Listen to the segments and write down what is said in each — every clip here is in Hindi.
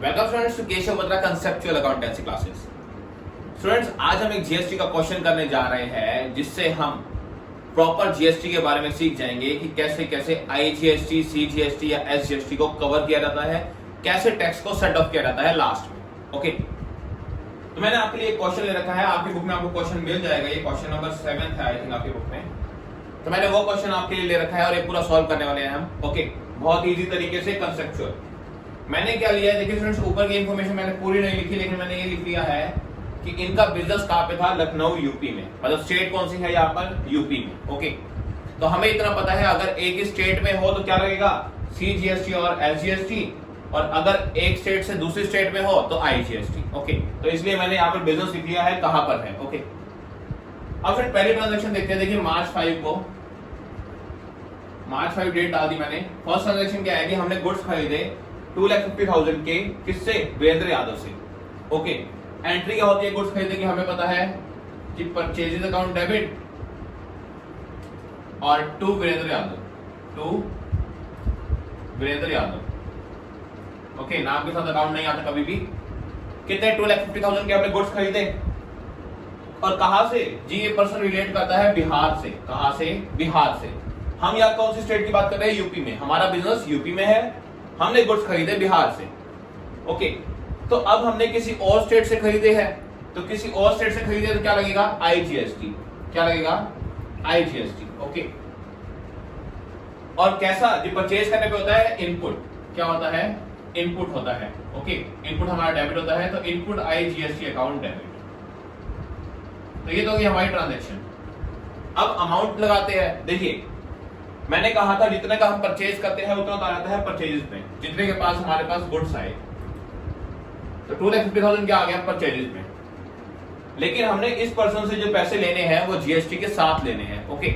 Welcome students to Keshav Batra conceptual accountancy classes. Students, आज हम एक जीएसटी का क्वेश्चन करने जा रहे हैं जिससे हम प्रॉपर जीएसटी के बारे में सीख जाएंगे कि कैसे कैसे आईजीएसटी, सीजीएसटी या एसजीएसटी को कवर किया जाता है, कैसे टैक्स को सेट ऑफ किया जाता है लास्ट में। ओके, तो मैंने आपके लिए एक क्वेश्चन ले रखा है, आपकी बुक में आपको क्वेश्चन मिल जाएगा। ये क्वेश्चन नंबर 7 है आई थिंक आपकी बुक में। तो मैंने वो क्वेश्चन आपके लिए ले रखा है और ये पूरा सॉल्व करने वाले हैं हम। ओके, बहुत इजी तरीके से कंसेप्चुअल। मैंने क्या लिया है, देखिए स्टूडेंट्स, ऊपर की इंफॉर्मेशन मैंने पूरी नहीं लिखी, लेकिन मैंने ये लिख लिया है कि इनका बिजनेस कहाँ पे था, लखनऊ यूपी में। मतलब स्टेट कौन सी है यहाँ पर, यूपी में। ओके, तो हमें इतना पता है अगर एक ही स्टेट में हो तो क्या लगेगा, सीजीएसटी और एसजीएसटी, और अगर एक स्टेट से दूसरी स्टेट में हो तो आईजीएसटी। ओके, तो इसलिए मैंने यहाँ पर बिजनेस लिख लिया है कहाँ पर है। ओके, अब फिर पहले ट्रांजेक्शन देखते हैं। देखिए मार्च 5 डेट डाल दी मैंने। फर्स्ट ट्रांजेक्शन क्या है कि हमने गुड्स खरीदे 2,50,000 के, किससे, वीरेंद्र यादव से। ओके, एंट्री क्या होती है गुड्स खरीदने की, हमें पता है कि परचेजेस अकाउंट डेबिट और टू वीरेंद्र यादव। ओके, नाम के साथ अकाउंट नहीं आता कभी भी। कितने, 2,50,000 के हमने गुड्स खरीदे। और कहां से जी, ये पर्सन रिलेट करता है बिहार से। कहां से, बिहार से। हम यहाँ कौन सी स्टेट की बात कर रहे हैं, यूपी में। हमारा बिजनेस यूपी में है, हमने गुड्स खरीदे बिहार से। ओके, तो अब हमने किसी और स्टेट से खरीदे हैं, तो किसी और स्टेट से खरीदे तो क्या लगेगा, आईजीएसटी। क्या लगेगा, आईजीएसटी। ओके, और कैसा, जो परचेज करने पे होता है इनपुट, क्या होता है, इनपुट होता है। ओके, इनपुट हमारा डेबिट होता है, तो इनपुट आईजीएसटी अकाउंट डेबिट। तो ये तो होगी हमारी ट्रांजैक्शन। अब अमाउंट लगाते हैं। देखिए मैंने कहा था जितने का हम परचेज करते हैं उतना तो आता है परचेजेस में, जितने के पास हमारे पास गुड्स आए। तो 2,50,000 क्या आ गया परचेजेस में। लेकिन हमने इस पर्सन से जो पैसे लेने हैं वो जीएसटी के साथ लेने हैं। ओके,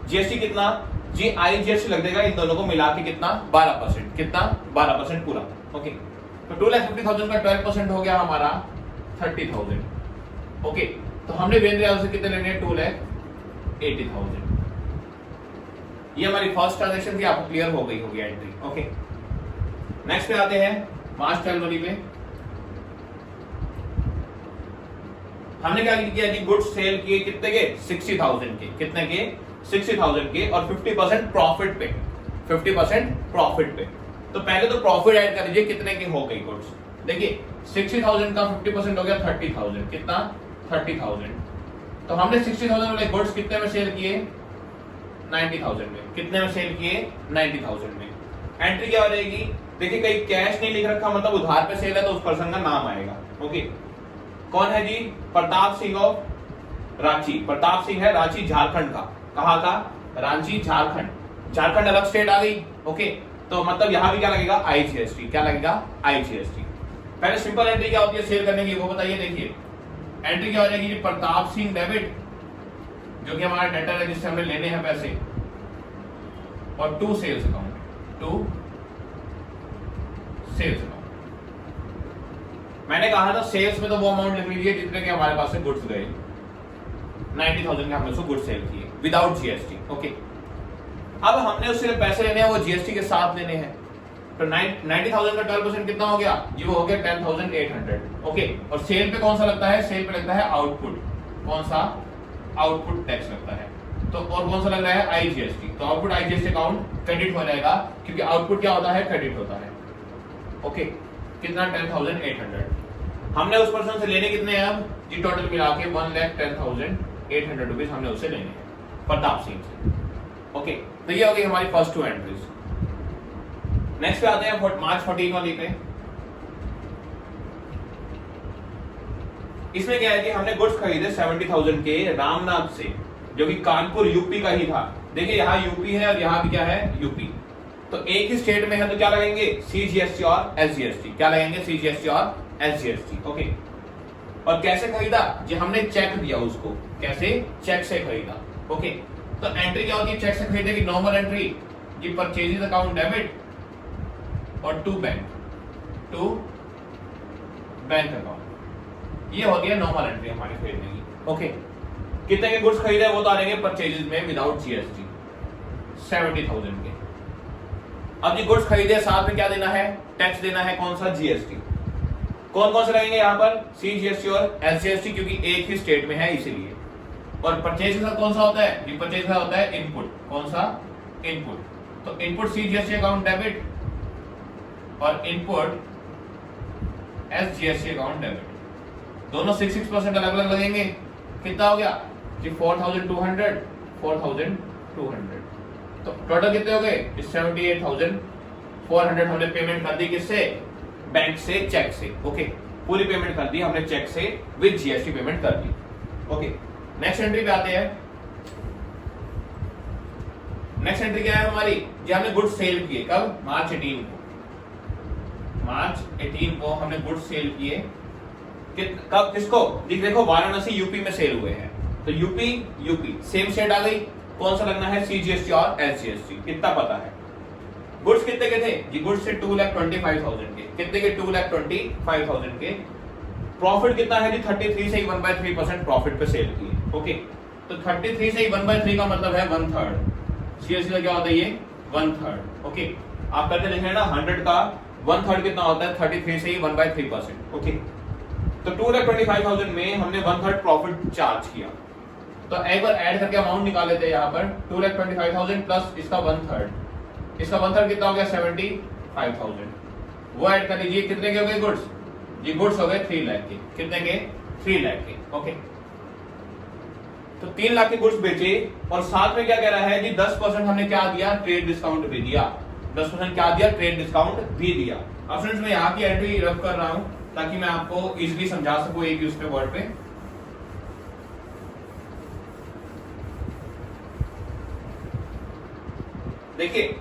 जीएसटी कितना जी, आईजीएसटी लग देगा इन दोनों को मिला के कितना, 12%। कितना, 12% पूरा। ओके, तो 2,50,000 का 12% हो गया हमारा 30,000। ओके, तो हमने वीरेंद्र यादव से कितने लेने हैं, 2,80,000। ये हमारी फर्स्ट ट्रांजैक्शन थी, आपको क्लियर हो गई होगी एंट्री। ओके, नेक्स्ट पे आते हैं मार्च 12 वाली पे। हमने क्या किया कि गुड्स सेल किए कितने के, 60,000 के। कितने के, 60,000 के, और 50% प्रॉफिट पे। 50% प्रॉफिट पे। तो पहले तो प्रॉफिट ऐड कर दीजिए, कितने की हो गई गुड्स। देखिए 60,000 का 50% हो गया 30,000। कितना, 30,000। तो हमने 60,000 वाले गुड्स कितने में सेल किए, 90,000 में। कितने में सेल किए, 90,000 में। एंट्री क्या हो जाएगी, देखिए कहीं कैश नहीं लिख रखा, मतलब उधार पे सेल है, तो उस पर्सन का नाम आएगा। ओके, कौन है जी, प्रताप सिंह ऑफ रांची। प्रताप सिंह है रांची झारखंड का। कहाँ का, रांची झारखंड। झारखंड अलग स्टेट आ गई। ओके, तो मतलब यहां भी क्या लगेगा, आईजीएसटी। क्या लगेगा, आईजीएसटी। पहले सिंपल एंट्री क्या होती है सेल करने की, वो बताइए। देखिए एंट्री क्या हो जाएगी, प्रताप सिंह डेबिट, जो कि हमारा डेटर है जिससे हमें लेने हैं पैसे, और to sales account. To sales account. मैंने कहा था सेल्स में तो वो अमाउंट लिख लीजिए जितने के हमारे पास से गुड्स गए। 90,000 के हमने उसको गुड्स सेल किए विदाउट जीएसटी। ओके, अब हमने उससे पैसे लेने हैं, वो जीएसटी के साथ लेने हैं। तो 90,000 का 12% कितना हो गया जी, वो हो गया 10,800। ओके, और सेल पे कौन सा लगता है, सेल पे लगता है आउटपुट। कौन सा, आउटपुट टैक्स लगता है। तो और कौन सा लग रहा है, आईजीएसटी। तो आउटपुट आईजीएसटी अकाउंट क्रेडिट हो जाएगा, क्योंकि आउटपुट क्या होता है, क्रेडिट होता है। ओके, कितना, 10,800। हमने उस पर्सन से लेने कितने हैं अब जी, टोटल मिला के 1,10,800 रुपीज हमने उससे लेने हैं, प्रताप सिंह से। ओके, तो ये हो गई हमारी फर्स्ट 2 एंट्रीज। नेक्स्ट पे आते हैं मार्च 14 वाली पे। इसमें क्या है कि हमने गुड्स खरीदे 70,000 के रामनाथ से, जो कि कानपुर यूपी का ही था। देखिए यहाँ यूपी है और यहाँ भी क्या है, यूपी। तो एक ही स्टेट में है तो क्या लगेंगे, सीजीएसटी और एसजीएसटी। क्या लगेंगे, सीजीएसटी और एसजीएसटी। ओके, और कैसे खरीदा जी, हमने चेक दिया उसको। कैसे, चेक से खरीदा। ओके, तो एंट्री क्या होती है चेक से खरीदने की, नॉर्मल एंट्री जी, परचेजेस अकाउंट डेबिट और टू बैंक अकाउंट। ये होती है नॉर्मल एंट्री हमारी खरीदने की। ओके, कितने के गुड्स खरीदे वो तो आ जाएंगे परचेजेस में विदाउट जीएसटी, 70,000 के। अब जी गुड्स खरीदे, साथ में क्या देना है, टैक्स देना है, कौन सा, जीएसटी। कौन कौन से लगेंगे यहाँ पर, CGST और SGST, क्योंकि एक ही स्टेट में है इसीलिए। और परचेज के साथ कौन सा होता है जी, परचेज के साथ होता है इनपुट। कौन सा, इनपुट। तो इनपुट CGST अकाउंट डेबिट और इनपुट SGST अकाउंट डेबिट, दोनों 6% अलग अलग लगेंगे। कितना हो गया जी, 4200 4200। तो टोटल कितने हो गए, 78,400 हमने पेमेंट कर दी, किससे, बैंक से, चेक से। ओके, पूरी पेमेंट कर दी हमने चेक से विद GST पेमेंट कर दी। ओके, नेक्स्ट एंट्री पे आते हैं। नेक्स्ट एंट्री क्या है हमारी जी, हमने गुड्स सेल किए कब, मार्च 18 को। मार्च 18 को हमने गुड्स सेल किए, कब, किसको जी, देखो वाराणसी यूपी में सेल हुए हैं, तो यूपी सेम स्टेट आ गई। कौन सा लगना है, CGST और SGST, कितना पता है। गुड्स कितने के थे जी, गुड्स से 2,25,000 के, कितने के, 2,25,000 के। प्रॉफिट कितना है जी, 33 से 1/3% प्रॉफिट पे सेल किए। ओके, तो 33 से 1/3 का मतलब है 1/3। CGST का क्या होता है, ये 1/3। ओके, आप करके देख रहे हैं ना, 100 का 1/3 कितना होता है, 33 से 1/3%। ओके, तो 2,25,000 में हमने 1/3 प्रॉफिट चार्ज किया। तो एक बार ऐड करके अमाउंट निकाल लेते हैं यहाँ पर, 2,25,000 प्लस इसका 1/3, इसका 1/3 कितना हो गया, 75,000। वो ऐड कर लीजिए, कितने के हो गए गुड्स, ये गुड्स हो गए 3 लाख के, कितने के, 3 लाख के। ओके, तो 3 लाख के गुड्स बेचे, और साथ में क्या कह रहा है जी, 10% हमने क्या दिया, ट्रेड डिस्काउंट भी दिया। 10% क्या दिया, ट्रेड डिस्काउंट भी दिया। अब फ्रेंड्स मैं यहाँ की एंट्री रफ कर रहा हूं ताकि मैं आपको इजीली समझा सकूं एक यूज पे वर्ड पे। देखिए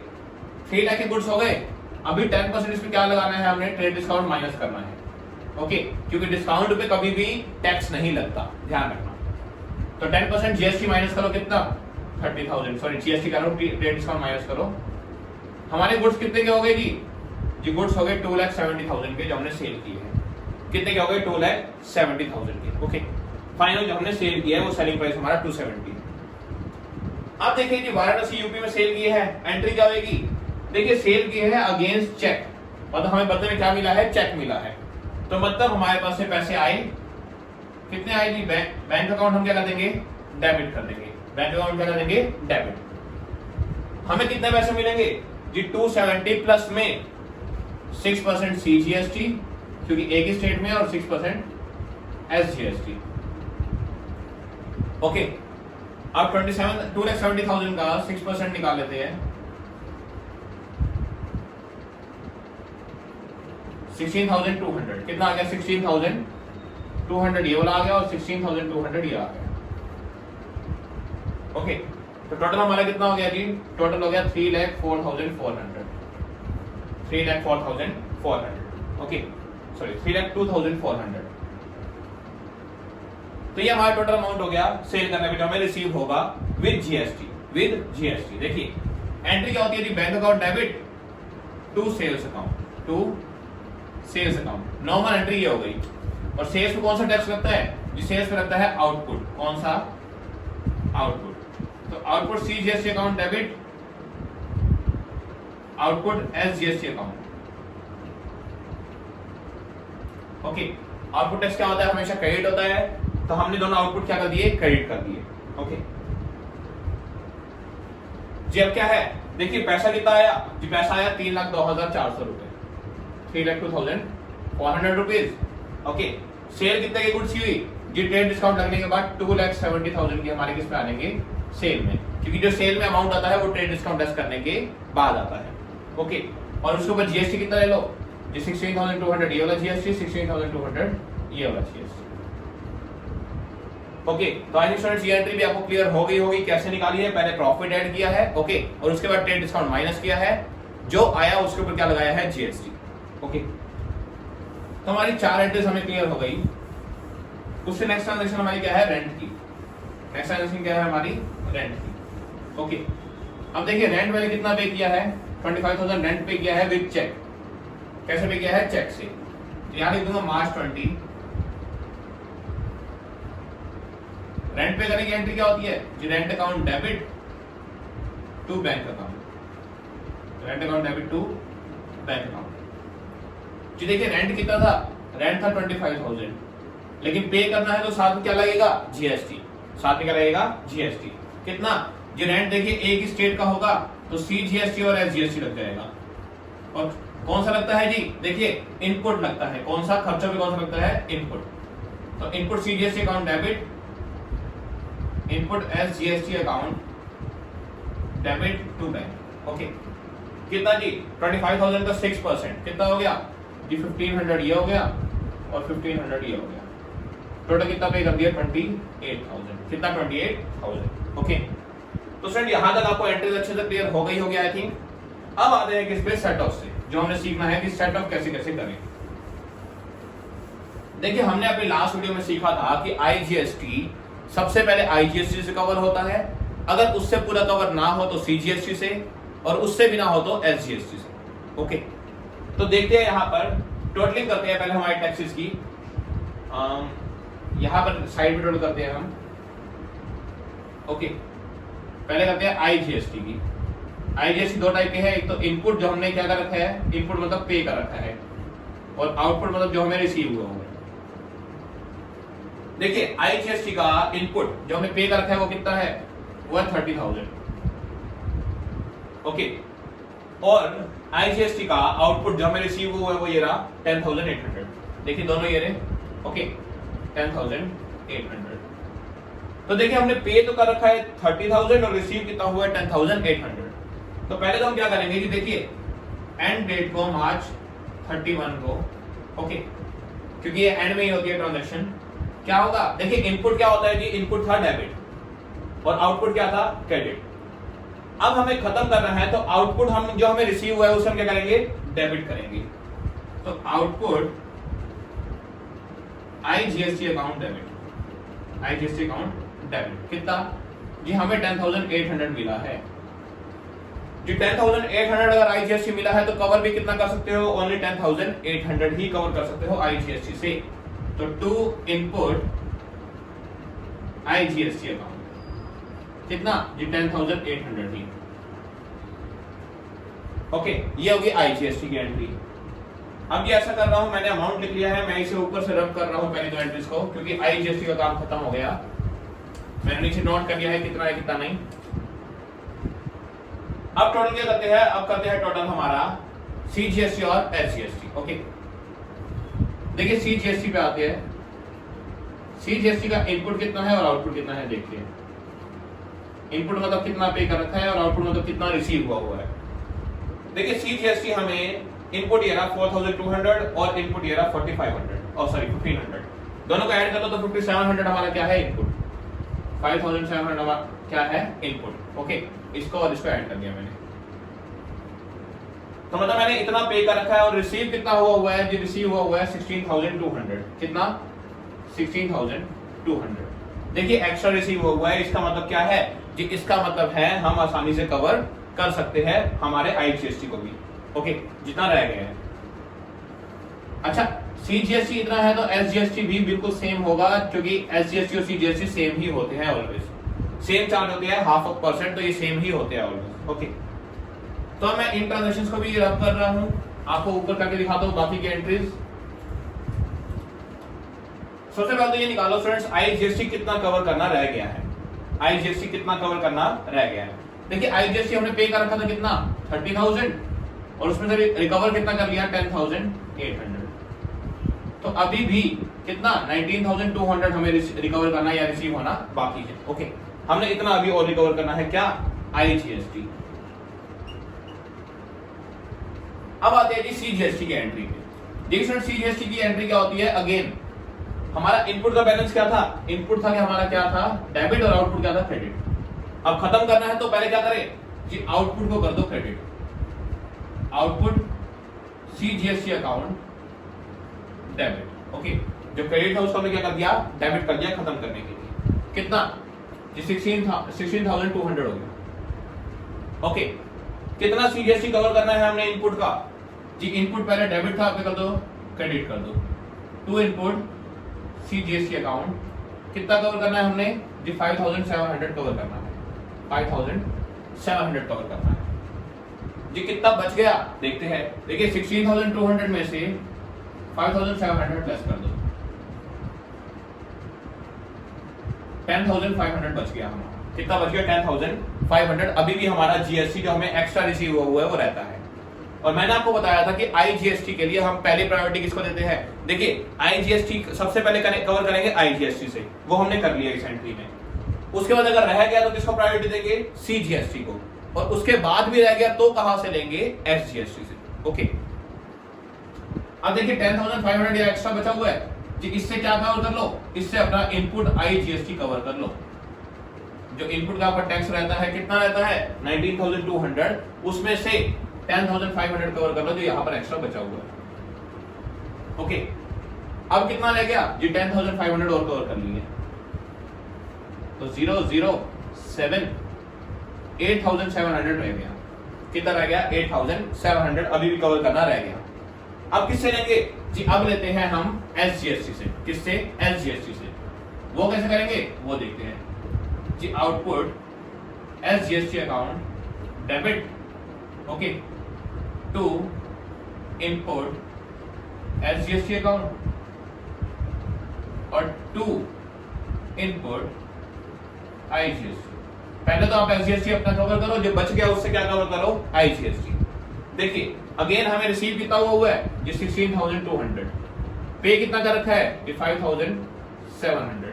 3 लाख के गुड्स हो गए, अभी 10% इस पे क्या लगाना है, हमने ट्रेड डिस्काउंट माइनस करना है। ओके, क्योंकि डिस्काउंट पे कभी भी टैक्स नहीं लगता, ध्यान रखना। तो 10% GST माइनस करो, कितना, 30,000, सॉरी GST करो, ट्रेड डिस्काउंट माइनस करो। हमारे गुड्स कितने के हो गए जी, गुड्स हो गए 2,70,000 के जो हमने सेल किए हैं। कितने के हो गए, 2,70,000 के। ओके, फाइनल जो हमने सेल किया है वो सेलिंग प्राइस हमारा 270। अब देखिए जी, वाराणसी यूपी में सेल किए हैं, एंट्री क्या होगी, देखिए सेल किए हैं अगेंस्ट चेक, मतलब हमें बदले में क्या मिला है, चेक मिला है। तो मतलब हमारे पास से पैसे आए, कितने आए जी, बैंक अकाउंट हम क्या कर देंगे, डेबिट कर देंगे। बैंक अकाउंट क्या कर देंगे, डेबिट। हमें कितने पैसे मिलेंगे जी, 270 प्लस में 6% CGST, क्योंकि एक ही स्टेट में, और 6% SGST। ओके, अब 2,70,000 का 6% निकाल लेते हैं, 16,200, कितना आ गया, 16,200 ये वाला आ गया, और 16,200 ये आ गया। ओके, तो टोटल हमारा कितना हो गया जी, टोटल हो गया 3,04,400, 3,04,400। Okay, sorry 3,02,400। तो ये हमारा टोटल अमाउंट हो गया सेल करने पे जो हमें रिसीव होगा विद GST। देखिए एंट्री क्या होती है जी, bank account debit to sales account, normal entry ये हो गई। और सेल्स पे कौन सा टैक्स लगता है जी, सेल्स पे लगता है आउटपुट। कौन सा, आउटपुट। तो output CGST account debit, output SGST account. Okay, output tax क्या होता है, हमेशा क्रेडिट होता है, तो हमने दोनों आउटपुट क्या कर दिए, क्रेडिट कर दिए। ओके जी, अब क्या है, देखिए पैसा कितना आया जी, पैसा आया 3,02,400 रुपए, 3,02,400 रुपीज। ओके, सेल कितने की गुड्स की हुई जी, ट्रेड डिस्काउंट लगने के बाद 2,70,000 की हमारे किस पे आएंगे, सेल में, क्योंकि जो सेल में अमाउंट आता है वो ट्रेड डिस्काउंट लेस करने के बाद आता है। ओके, और उसके ऊपर GST कितना ले लो जी, 16,200 ये वाला GST, 16,200 ये वाला GST। ओके, तो आई स्टूडेंट्स ये एंट्री भी आपको क्लियर हो गई होगी, कैसे निकाली है, पहले प्रॉफिट ऐड किया है, ओके, और उसके बाद ट्रेड डिस्काउंट माइनस किया है, जो आया उसके ऊपर क्या लगाया है, GST। ओके, तो हमारी 4 एंट्रीज हमें क्लियर हो गई। उससे नेक्स्ट ट्रांजैक्शन हमारी क्या है, रेंट की। नेक्स्ट ट्रांजैक्शन क्या है हमारी, रेंट की। ओके, अब देखिए रेंट मैंने कितना पे किया है, 25,000 रेंट पे किया है विद चेक। कैसे पे किया है, चेक से। तो यहां लिख दूंगा मार्च 20। रेंट पे करने की एंट्री क्या होती है जी, rent account debit to bank account, rent account debit to bank account. जी देखिए रेंट कितना था रेंट था 25,000, लेकिन पे करना है तो साथ में क्या लगेगा, जीएसटी, साथ में क्या लगेगा, जीएसटी। कितना, जो रेंट देखिए एक ही स्टेट का होगा तो सीजीएसटी और एसजीएसटी लग जाएगा। और कौन सा लगता है जी, देखिए इनपुट लगता है, कौन सा खर्चों पे कौन सा लगता है, इनपुट। तो input CGST account debit, input SGST account debit to bank. Okay, कितना जी, 25,000 का 6% कितना हो गया जी, 1500 ये हो गया और 1500 ये हो गया। टोटल कितना पे कर दिया, 28,000। कितना, 28,000। ओके, तो फ्रेंड यहां तक आपको एंट्रीज अच्छे से क्लियर हो गई होगी आई थिंक। अब आते हैं किस पे, सेट ऑफ से, जो हमने सीखना है कि सेट ऑफ कैसे कैसे करें। देखिए हमने अपनी लास्ट वीडियो में सीखा था कि आईजीएसटी सबसे पहले आईजीएसटी से कवर होता है, अगर उससे पूरा कवर ना हो तो सीजीएसटी से, और उससे भी ना हो तो एसजीएसटी से। ओके, तो देखते हैं यहाँ पर टोटलिंग करते हैं पहले हमारे टैक्सेस की। यहाँ पर साइड में टोटल करते हैं हम। ओके, पहले करते हैं आईजीएसटी की। आईजीएसटी दो टाइप के हैं, एक तो इनपुट जो हमने क्या कर रखा है, इनपुट मतलब पे कर रखा है, और आउटपुट मतलब जो हमें रिसीव हुआ है। देखिए आईजीएसटी का इनपुट जो हमें पे कर रखा है वो कितना है, वो है 30,000। ओके, और आईजीएसटी का आउटपुट जो हमें रिसीव हुआ है वो ये रहा 10,800। देखिए दोनों ये रहे। ओके, 10,800। तो देखिए हमने पे तो कर रखा है 30,000 और रिसीव कितना हुआ है 10,800। तो पहले तो हम क्या करेंगे कि देखिए एंड डेट को मार्च 31 को, ओके, क्योंकि ये एंड में ही होती है ट्रांजैक्शन। क्या होगा, देखिए इनपुट क्या होता है जी, इनपुट था डेबिट और आउटपुट क्या था, क्रेडिट। अब हमें खत्म करना है तो आउटपुट हम जो हमें रिसीव हुआ है उसे हम क्या करेंगे, डेबिट करेंगे। तो output IGST account debit, IGST account debit कितना जी, हमें 10,800 मिला है जी। 10,800 अगर आईजीएसटी मिला है तो कवर भी कितना कर सकते हो, ओनली 10,800 ही कवर कर सकते हो आईजीएसटी से। तो टू इनपुट आईजीएसटी अकाउंट कितना जी, 10,800 ही। ओके, ये होगी आईजीएसटी की एंट्री। अब ये ऐसा कर रहा हूं, मैंने अमाउंट लिख लिया है, मैं इसे ऊपर से रब कर रहा हूं पहले दो एंट्रीज को, क्योंकि आईजीएसटी का काम खत्म हो गया। मैंने नीचे नोट कर लिया है कितना है कितना नहीं। अब टोटल क्या करते हैं, अब करते हैं टोटल हमारा सीजीएसटी और एसजीएसटी। ओके, देखिए सीजीएसटी पे आते हैं। सीजीएसटी का इनपुट कितना है और आउटपुट कितना है, देखते हैं। इनपुट मतलब कितना पे कर रखा है और आउटपुट मतलब कितना रिसीव हुआ है। देखिए सीजीएसटी हमें इनपुट ये रहा 4,200 और इनपुट ये रहा 4,500 और सॉरी 1,500, दोनों को ऐड कर लो तो 5,700 हमारा क्या है, इनपुट। 5,700 हमारा क्या है, इनपुट। ओके, इसको और इसको ऐड कर दिया मैंने। तो मतलब मैंने इतना पे कर रखा है और रिसीव कितना हुआ है जी, रिसीव हुआ है 16,200। कितना, 16,200। देखिए एक्स्ट्रा रिसीव हुआ है, इसका मतलब क्या है जी, इसका मतलब है हम आसानी से कवर कर सकते हैं हमारे आईजीएसटी को भी। ओके, जितना रह गया है। अच्छा, सीजीएसटी इतना है तो एसजीएसटी भी बिल्कुल सेम होगा, क्योंकि एसजीएसटी और सीजीएसटी सेम ही होते हैं ऑलवेज, सेम चार्ज होते हैं 0.5%, तो ये सेम ही होते हैं ऑलवेज। ओके, तो मैं इन ट्रांजैक्शंस को भी रब कर रहा हूं, आपको ऊपर करके दिखाता हूं बाकी की एंट्रीज। सबसे पहले तो ये निकालो फ्रेंड्स, आईजीएसटी कितना कवर करना रह गया है, आईजीएसटी कितना कवर करना रह गया है। देखिए आईजीएसटी हमने पे कर रखा था कितना, 30,000, और उसमें से रिकवर कितना कर लिया, 10,800। तो अभी भी कितना, 19,200 हमें रिकवर करना या रिसीव होना बाकी है। ओके, हमने इतना अभी और रिकवर करना है, क्या, आईजीएसटी। अब आते हैं जी सीजीएसटी की एंट्री पे। देखिए सीजीएसटी की एंट्री क्या होती है, अगेन हमारा इनपुट का बैलेंस क्या था, इनपुट था कि हमारा क्या था, डेबिट, और आउटपुट क्या था, क्रेडिट। अब खत्म करना है तो पहले क्या करें जी, आउटपुट को कर दो credit. Output CGST account debit. Okay, जो क्रेडिट था उसको हमने क्या कर दिया, डेबिट कर दिया खत्म करने के लिए। कितना जी, 16,200 हो गया। ओके, कितना सीजीएसटी कवर करना है हमने इनपुट का जी, इनपुट पहले डेबिट था, अब कर दो क्रेडिट कर दो। टू इनपुट सीजीएसटी अकाउंट कितना कवर करना है हमने जी, 5,700 कवर करना है, 5,700 कवर करना है जी। कितना बच गया देखते हैं। देखिए 16,200 में से 5700 प्लस कर दो, 10,500 बच गया हमारा। कितना बच गया? 10,500। अभी भी हमारा जीएसटी जो हमें एक्स्ट्रा रिसीव हुआ है वो रहता है। और मैंने आपको बताया था कि आईजीएसटी के लिए हम पहली प्रायोरिटी किसको देते हैं? देखिए आईजीएसटी सबसे पहले कवर करेंगे आईजीएसटी से, वो हमने कर लिया रिसेंटली में। उसके बाद अगर रह गया तो किसको प्रायोरिटी देंगे? सीजीएसटी को। और उसके बाद भी रह गया तो कहां से लेंगे? एसजीएसटी से। ओके, अब देखिए 10,500 या एक्स्ट्रा बचा हुआ है जी, इससे क्या कवर कर लो? इससे अपना इनपुट आईजीएसटी कवर कर लो। जो इनपुट का आपका टैक्स रहता है कितना रहता है? 19,200, उसमें से 10,500 कवर कर लो जो यहां पर एक्स्ट्रा बचा हुआ है। ओके, अब कितना रह गया जी? 10,500 और कवर कर लिए तो 007 8,700 रह गया। कितना रह गया? 8,700 अभी भी कवर करना रह गया। अब किससे लेंगे जी? अब लेते हैं हम एसजीएसटी से। किससे? एसजीएसटी से। वो कैसे करेंगे वो देखते हैं जी। Output SGST account debit, okay, to input SGST account और टू इनपुट आईजीएसटी। पहले तो आप एसजीएसटी अपना कवर करो, जो बच गया उससे क्या कवर करो? आईजीएसटी। देखिए अगेन हमें रिसीव कितना हुआ है जी? 16,200। पे कितना कर रखा है जी? 5,700।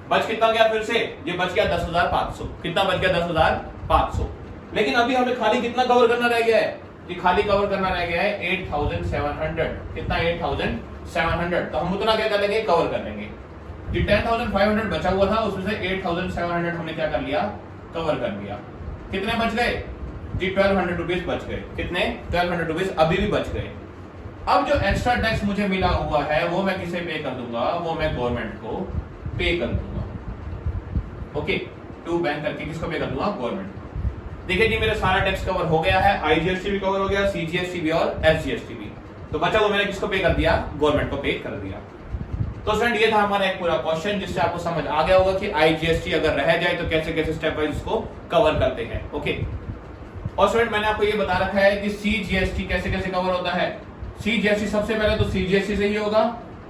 बच कितना गया फिर से? ये बच गया 10,500। कितना बच गया? 10,500। लेकिन अभी हमें खाली कितना कवर करना रह गया है जी? खाली कवर करना रह गया है 8,700। कितना? 8,700। तो हम उतना क्या कर लेंगे? कवर कर लेंगे जी। 10,500 बचा हुआ था, उसमें से 8,700 हमने क्या कर लिया? कवर कर लिया। कितने बच गए जी? 1,200 रुपीज बच गए। कितने? 1,200 रुपीज अभी भी बच गए। अब जो एक्स्ट्रा टैक्स मुझे मिला हुआ है वो मैं किसे पे कर दूंगा? वो मैं गवर्नमेंट को पे कर दूंगा। ओके, टू बैंक करके किसको पे कर दूंगा? गवर्नमेंट को। देखिए जी मेरा सारा टैक्स कवर हो गया है, आईजीएसटी भी कवर हो गया, सीजीएसटी भी और एसजीएसटी भी। तो बचा वो मैंने किसको पे कर दिया? गवर्नमेंट को पे कर दिया। तो स्टूडेंट ये था हमारा एक पूरा क्वेश्चन, जिससे आपको समझ आ गया होगा कि आईजीएसटी अगर रह जाए तो कैसे कैसे स्टेप वाइज इसको कवर करते हैं। ओके, और स्टूडेंट मैंने आपको ये बता रखा है कि सीजीएसटी कैसे कैसे कवर होता है। सीजीएसटी सबसे पहले तो सीजीएसटी से ही होगा,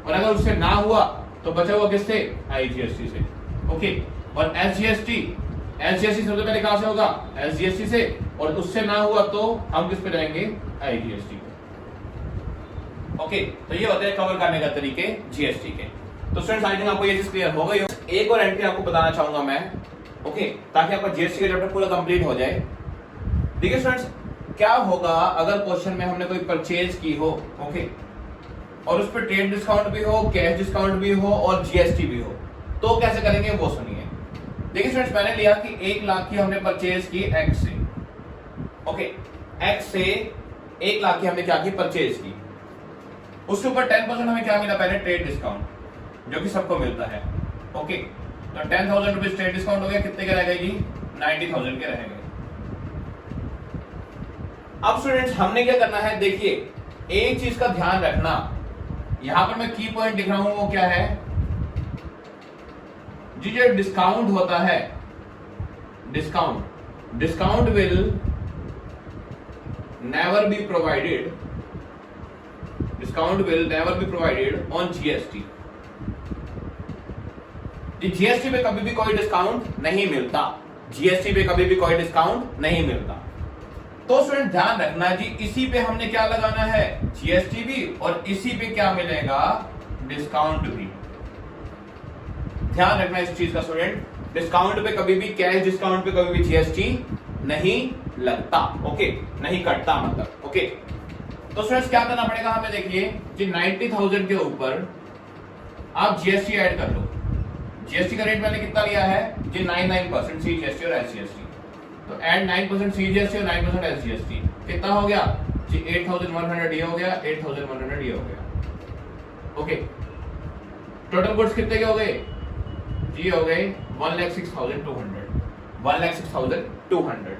और अगर उससे ना हुआ तो बचा हुआ किससे? आईजीएसटी से। ओके, और एसजीएसटी सबसे पहले कहां से होगा? एसजीएसटी से, और उससे ना हुआ तो हम किस पे जाएंगे? आईजीएसटी पे। ओके, तो ये होते हैं कवर करने का तरीके जीएसटी के। तो स्टूडेंट्स आई थिंक आपको ये चीज क्लियर हो गई। एक और एंट्री आपको बताना चाहूंगा मैं, ओके, ताकि आपका जीएसटी का चैप्टर पूरा कंप्लीट हो जाए। देखिए स्टूडेंट्स, क्या होगा अगर क्वेश्चन में हमने कोई परचेज की हो, ओके, और उस पर ट्रेड डिस्काउंट भी हो, कैश डिस्काउंट भी हो और जीएसटी भी हो, तो कैसे करेंगे वो सुनिए। देखिए स्टूडेंट्स, मैंने लिया कि 1 लाख की हमने परचेज की एक्स से, ओके, एक्स से 1 लाख की हमने क्या की? परचेज की। उसके ऊपर 10% हमें क्या मिला? पहले ट्रेड डिस्काउंट, जो कि सबको मिलता है। ओके, तो 10,000 रुपीज ट्रेड डिस्काउंट हो गया। कितने के रह गए जी? 90,000 के रह गए। अब स्टूडेंट्स हमने क्या करना है? देखिए एक चीज का ध्यान रखना, यहां पर मैं की पॉइंट लिख रहा हूं, वो क्या है जी? जो डिस्काउंट होता है, discount will never be provided, discount will never be provided on GST. GST पे कभी भी कोई डिस्काउंट नहीं मिलता, जीएसटी पे कभी भी कोई डिस्काउंट नहीं मिलता। तो स्टूडेंट ध्यान रखना जी, इसी पे हमने क्या लगाना है? जीएसटी भी, और इसी पे क्या मिलेगा? डिस्काउंट भी। ध्यान रखना इस चीज का स्टूडेंट, डिस्काउंट पे कभी भी, कैश डिस्काउंट पे कभी भी जीएसटी नहीं लगता। ओके, नहीं कटता मतलब। ओके, तो स्टूडेंट्स क्या करना पड़ेगा हमें? देखिए जी 90,000 के ऊपर आप जीएसटी ऐड कर लो। जीएसटी का रेट मैंने कितना लिया है जी? 99% सीजीएसटी और एसजीएसटी। तो ऐड 9% सीजीएसटी और 9% एसजीएसटी। कितना हो गया जी? 8,100 ये हो गया, 8,100 ये हो गया। ओके, टोटल गुड्स कितने के हो गए जी? हो गए 1,06,200, 1,06,200।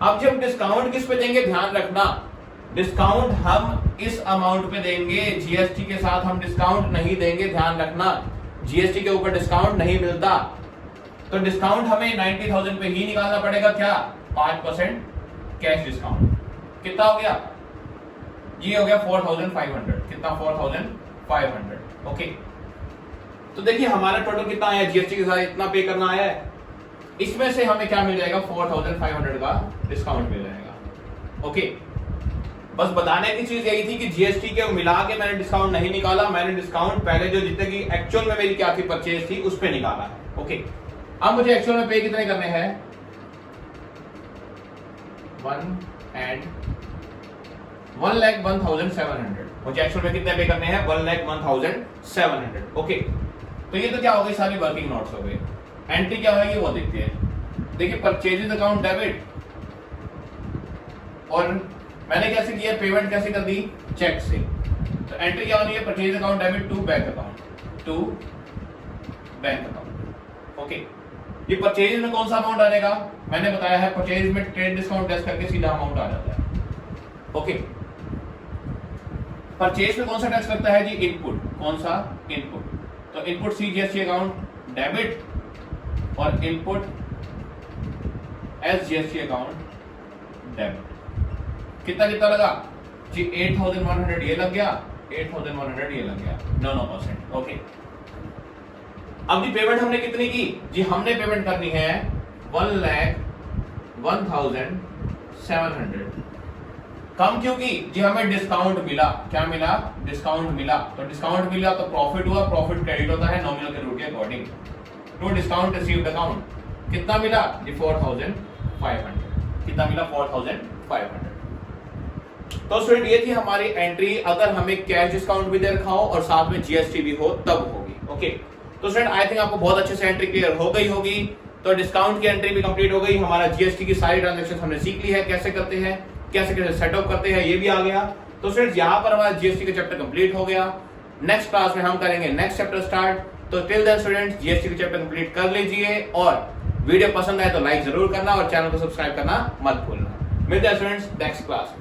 अब जब डिस्काउंट किस पे देंगे? ध्यान रखना, डिस्काउंट हम इस अमाउंट पे देंगे, जीएसटी के साथ हम डिस्काउंट नहीं देंगे। ध्यान रखना, जीएसटी के ऊपर डिस्काउंट नहीं मिलता। तो डिस्काउंट हमें 90,000 पे ही निकालना पड़ेगा। क्या? 5% कैश डिस्काउंट। कितना हो गया? ये हो गया 4,500। कितना 4500। ओके, तो देखिए हमारा टोटल कितना आया जीएसटी के साथ, इतना पे करना आया है। इसमें से हमें क्या मिल जाएगा 4500 का डिस्काउंट मिल जाएगा। ओके, बस बताने की चीज यही थी कि जीएसटी के मिला के मैंने डिस्काउंट नहीं निकाला, मैंने डिस्काउंट पहले जो जितने की एक्चुअल में मेरी क्या थी परचेज थी उस पे निकाला है। ओके, अब मुझे एक्चुअल में पे कितने करने हैं 1,01,700। मुझे एक्चुअल में कितने पे करने हैं 1,01,700। ओके, तो ये तो क्या हो गई सारी वर्किंग नोट्स हो गई। एंट्री क्या होगी वो देखते हैं। देखिए परचेजेस अकाउंट डेबिट, और मैंने कैसे किया पेमेंट कैसे कर दी चेक से। तो एंट्री क्या होनी है purchase account debit to bank account. Okay, ये परचेज में कौन सा अमाउंट आ जाएगा, मैंने बताया है परचेज में ट्रेड डिस्काउंट लेस करके सीधा अमाउंट आ जाता है। ओके, परचेज में कौन सा टैक्स लगता है जी इनपुट, कौन सा इनपुट, तो input C GST account debit और input S GST account debit. कितना कितना लगा जी 8100 ये लग गया, 8100 ये लग गया 9%। ओके, अब जी पेमेंट हमने कितनी की जी, हमने पेमेंट करनी है 1,01,700। कम क्यों की जी, हमें डिस्काउंट मिला, क्या मिला डिस्काउंट मिला। तो डिस्काउंट मिला तो प्रॉफिट हुआ, प्रॉफिट क्रेडिट होता है नॉमिनल के रूल के according to discount received account. कितना मिला जी 4500। कितना मिला 4500। तो स्टूडेंट ये थी हमारी एंट्री, अगर हमें कैश डिस्काउंट भी दे रखा हो और साथ में जीएसटी भी हो तब होगी। ओके, तो स्टूडेंट आई थिंक आपको बहुत अच्छे से एंट्री क्लियर हो गई होगी। तो डिस्काउंट की एंट्री भी कंप्लीट हो गई, हमारा जीएसटी की सारी ट्रांजैक्शन हमने सीख ली है, कैसे करते हैं, कैसे कैसे सेटअप करते हैं, ये भी आ गया। तो स्टूडेंट यहाँ पर हमारा जीएसटी का चैप्टर कंप्लीट हो गया। नेक्स्ट क्लास में हम करेंगे नेक्स्ट चैप्टर स्टार्ट। तो टिल देन स्टूडेंट जीएसटी का चैप्टर कंप्लीट कर लीजिए, और वीडियो पसंद आए तो लाइक जरूर करना और चैनल को सब्सक्राइब करना मत भूलना। मिलते हैं स्टूडेंट्स नेक्स्ट क्लास में।